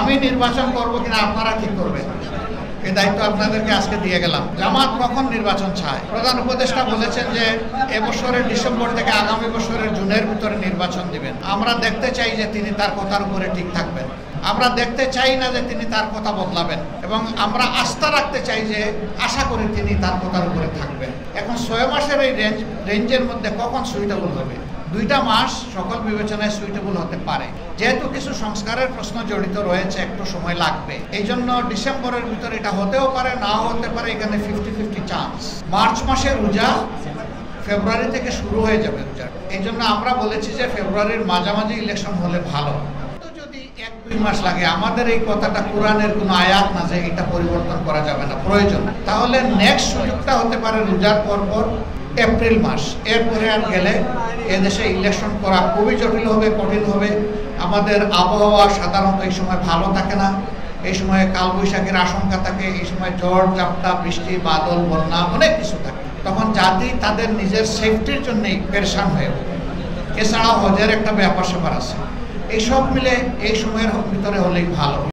আমি নির্বাচন করব কিনা আপনারা ঠিক করবেন। এই দায়িত্ব আপনাদেরকে আজকে দিয়ে গেলাম। জামাত কখন নির্বাচন চায়? প্রধান উপদেষ্টা বলেছেন যে এবছরের ডিসেম্বর থেকে আগামী বছরের জুনের ভিতরে নির্বাচন দিবেন। আমরা দেখতে চাই যে তিনি তার কথার উপরে ঠিক থাকবেন। আমরা দেখতে চাই না যে তিনি তার কথা বদলাবেন, এবং আমরা আস্থা রাখতে চাই যে আশা করি তিনি তার কথার উপরে থাকবেন। এখন 6 মাসের এই রেঞ্জের মধ্যে কখন সুইটেবল হবে? 2টা মাস সকল বিবেচনায় সুইটেবল হতে পারে। যেহেতু কিছু সংস্কারের প্রশ্ন জড়িত রয়েছে, একটু সময় লাগবে। এই জন্য ডিসেম্বরের ভিতরে এটা হতেও পারে, নাও হতে পারে। এখানে 50-50 চান্স। মার্চ মাসে রোজা, ফেব্রুয়ারি থেকে শুরু হয়ে যাবে রোজা। এই জন্য আমরা বলেছি যে ফেব্রুয়ারির মাঝামাঝি ইলেকশন হলে ভালো। যদি 1-2 মাস লাগে, আমাদের এই কথাটা কোরআনের কোনো আয়াত না যে এটা পরিবর্তন করা যাবে না, প্রয়োজন। তাহলে নেক্সট সুযোগটা হতে পারে রোজার পর এপ্রিল মাস। এরপরে আর গেলে এদেশে ইলেকশন করা খুবই জটিল হবে, কঠিন হবে। আমাদের আবহাওয়া সাধারণত এই সময় ভালো থাকে না। এই সময় কালবৈশাখীর আশঙ্কা থাকে, এই সময় ঝড় ঝাপটা, বৃষ্টি, বাদল, বন্যা, অনেক কিছু থাকে। তখন জাতি তাদের নিজের সেফটির জন্যই পেরেশান হয়ে ওঠে। এছাড়া হজের একটা ব্যাপার স্যাপার আছে। এইসব মিলে এই সময়ের ভিতরে হলেই ভালো।